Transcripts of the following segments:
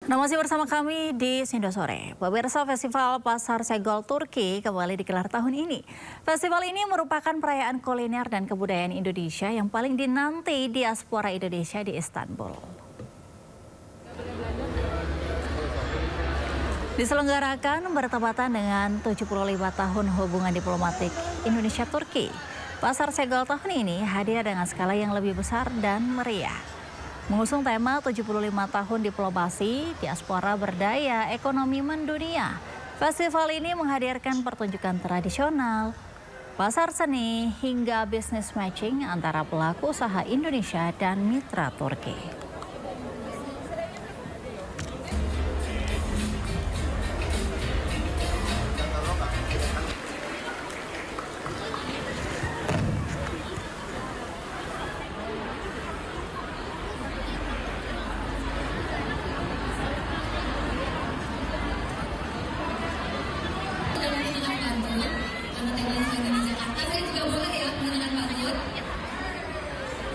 Nah, masih bersama kami di Sindo Sore. Pemirsa, Festival Pasar Senggol Turki kembali digelar tahun ini. Festival ini merupakan perayaan kuliner dan kebudayaan Indonesia yang paling dinanti diaspora Indonesia di Istanbul. Diselenggarakan bertepatan dengan 75 tahun hubungan diplomatik Indonesia-Turki. Pasar Senggol tahun ini hadir dengan skala yang lebih besar dan meriah. Mengusung tema 75 tahun diplomasi, diaspora berdaya, ekonomi mendunia. Festival ini menghadirkan pertunjukan tradisional, pasar seni, hingga bisnis matching antara pelaku usaha Indonesia dan mitra Turki.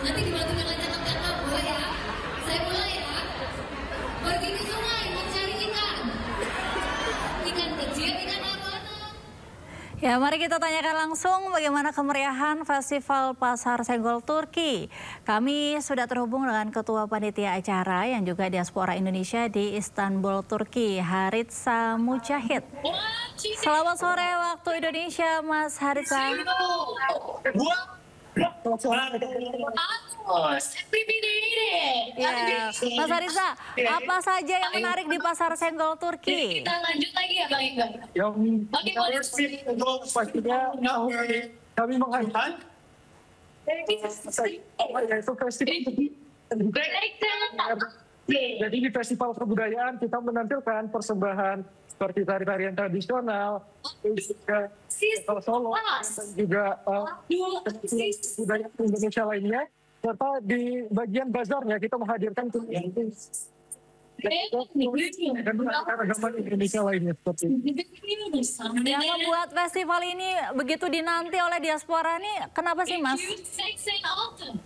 Nanti dibantu dengan cakap-cakap, boleh ya? Saya mulai ya. Pergi ke sungai mencari ikan. Ikan kecil, ikan arowana. Ya, mari kita tanyakan langsung bagaimana kemeriahan Festival Pasar Senggol Turki. Kami sudah terhubung dengan Ketua Panitia Acara yang juga diaspora Indonesia di Istanbul, Turki, Haritsa Mujahid. Selamat sore waktu Indonesia, Mas Haritsa. Ya, Mas Haritsa, apa saja yang menarik di Pasar Senggol Turki? Kita lanjut lagi ya, Bang Iqbal. Yang pastinya kami mengangkat yaitu festival. Jadi di festival kebudayaan kita menampilkan persembahan seperti tari-tarian tradisional, Solo, dan juga budaya Indonesia lainnya. Serta di bagian bazarnya kita menghadirkan dan keragaman Indonesia lainnya seperti itu. Yang membuat festival ini begitu dinanti oleh diaspora ini, kenapa sih, Mas?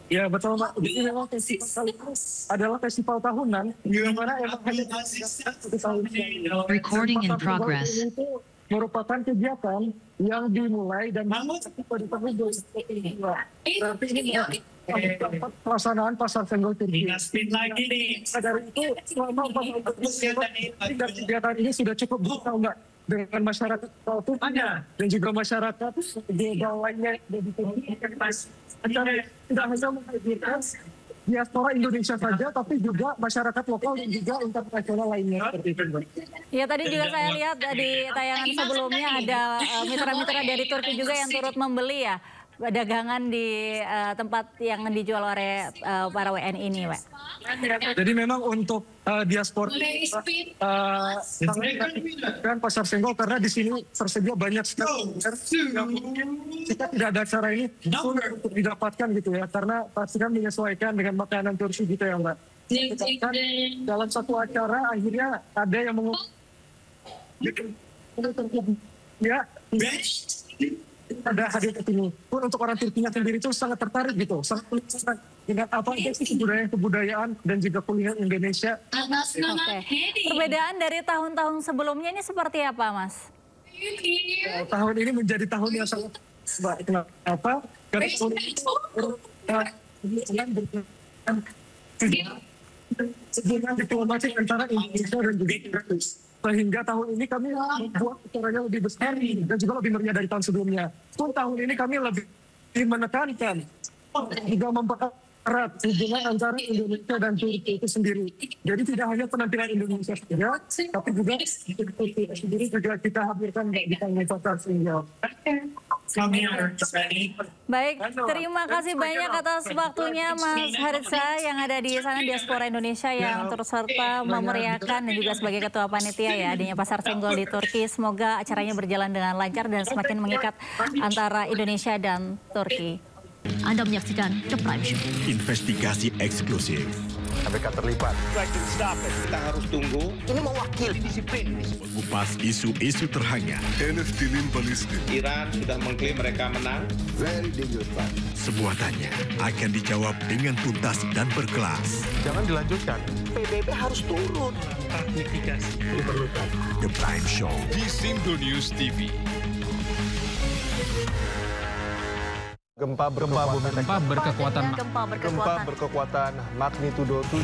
Ya betul, Pak. Ini memang festival kali ini adalah festival tahunan, di mana emang hanya satu tahun. Recording in progress. Itu merupakan kegiatan yang dimulai dan pada tahun 2022. Berarti ini pelaksanaan Pasar Senggol Turki. lagi nih. Dari itu selama kegiatan ini sudah cukup berkah, Mbak, dengan masyarakat Turki dan juga masyarakat global lainnya. Acara tidak hanya menghadirkan diaspora Indonesia saja, tapi juga masyarakat lokal dan juga internasional lainnya. Seperti itu, Mbak. Ya, tadi juga saya lihat di tayangan sebelumnya ada mitra-mitra dari Turki juga yang turut membeli ya dagangan di tempat yang dijual oleh para WNI ini, Pak. Jadi memang untuk diaspora kan Pasar Senggol, karena di sini tersedia banyak sekali. Kita tidak ada acara ini untuk didapatkan gitu ya, karena pasti kan menyesuaikan dengan makanan Turki gitu ya, Mbak. Kan dalam satu acara akhirnya ada yang ya ada hadir ke sini. Pun untuk orang Turkinya sendiri itu sangat tertarik gitu, sangat penasaran dengan apa sih kebudayaan dan juga kuliner Indonesia. Oke. Perbedaan dari tahun-tahun sebelumnya ini seperti apa, Mas? Tahun ini menjadi tahun yang sangat baik. Kenapa? Karena tahun ini hubungan diplomatik antara Indonesia dan juga Inggris. Sehingga tahun ini kami membuat acaranya lebih besar dan juga lebih meriah dari tahun sebelumnya. Pun tahun ini kami lebih menekankan juga mempererat hubungan antara Indonesia dan Turki itu sendiri. Jadi tidak hanya penampilan Indonesia saja, tapi juga Turki sendiri juga kita hadirkan di tanggal Pasar Senggol. Baik, terima kasih banyak atas waktunya Mas Haritsa yang ada di sana, diaspora Indonesia yang turut serta memeriahkan dan juga sebagai ketua panitia ya adanya Pasar Senggol di Turki. Semoga acaranya berjalan dengan lancar dan semakin mengikat antara Indonesia dan Turki. Anda menyaksikan The Prime Show. Investigasi eksklusif. ABK terlibat. Kita harus tunggu. Ini mewakili disiplin. Kupas isu-isu terhangat. NFT Balistik. Iran sudah mengklaim mereka menang. Very dangerous, Pak. Sebuah tanya akan dijawab dengan tuntas dan berkelas. Jangan dilanjutkan. PBB harus turun. Mitigasi diperlukan. The Prime Show di Sindo News TV. Gempa berkekuatan Gempa berkekuatan magnitudo 7.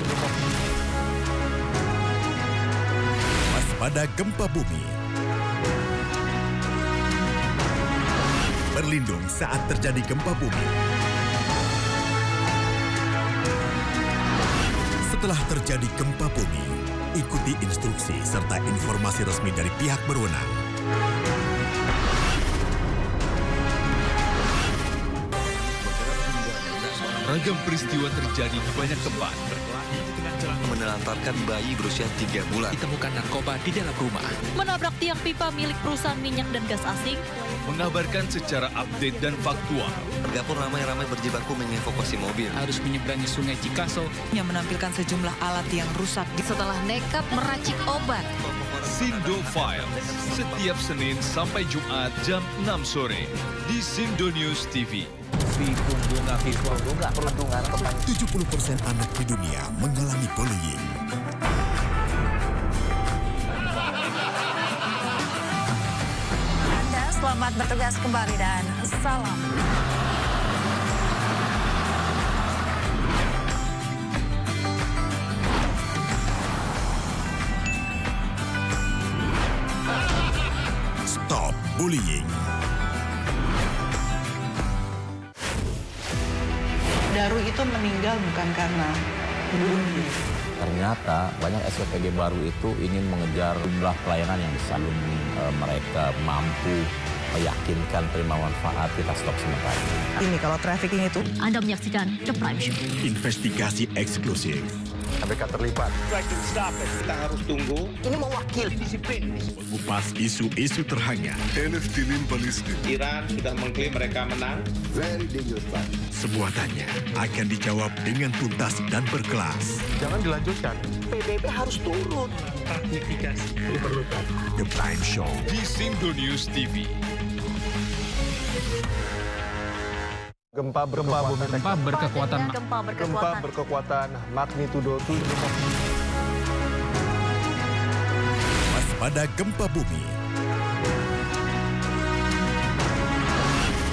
Waspada gempa bumi. Berlindung saat terjadi gempa bumi. Setelah terjadi gempa bumi, ikuti instruksi serta informasi resmi dari pihak berwenang. Ragam peristiwa terjadi di banyak tempat. Menelantarkan bayi berusia 3 bulan. Ditemukan narkoba di dalam rumah. menabrak tiang pipa milik perusahaan minyak dan gas asing. Mengabarkan secara update dan faktual. Warga pun ramai-ramai berjibaku mengevakuasi mobil. Harus menyeberangi sungai Cikaso. Yang menampilkan sejumlah alat yang rusak. Setelah nekat meracik obat. Sindo Files, setiap Senin sampai Jumat jam 6 sore di Sindo News TV. 70% anak di dunia mengalami bullying. Anda selamat bertugas kembali dan salam. Stop bullying. Daru itu meninggal bukan karena bunuh. Ternyata banyak SPPG baru itu ingin mengejar jumlah pelayanan yang besar. Mereka mampu meyakinkan terima manfaat, kita stop sementara. Ini kalau trafficking itu. Anda menyaksikan The Prime Show. Investigasi eksklusif. ABK terlibat. Kita harus tunggu. Ini mewakili disiplin. Kupas isu-isu terhangat. NFT Balistik. Iran sudah mengklaim mereka menang. Very dangerous, Pak. Sebuah tanya akan dijawab dengan tuntas dan berkelas. Jangan dilanjutkan. PBB harus turun. Mitigasi diperlukan. The Prime Show di Sindo News TV. Gempa berkekuatan magnitudo 7. Waspada gempa bumi.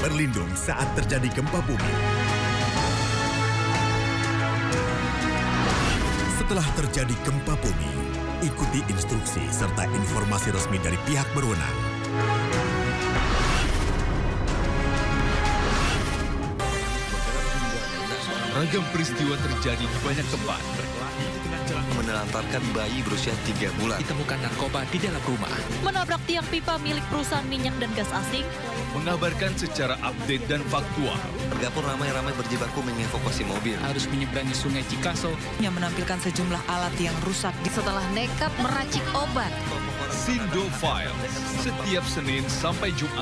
Berlindung saat terjadi gempa bumi. Setelah terjadi gempa bumi, ikuti instruksi serta informasi resmi dari pihak berwenang. Ragam peristiwa terjadi di banyak tempat. Menelantarkan bayi berusia 3 bulan. Ditemukan narkoba di dalam rumah. Menabrak tiang pipa milik perusahaan minyak dan gas asing. Mengabarkan secara update dan faktual. Warga pun ramai-ramai berjibaku mengevakuasi mobil. Harus menyeberangi sungai Cikaso. Yang menampilkan sejumlah alat yang rusak. Setelah nekat meracik obat. Sindo Files, setiap Senin sampai Jumat.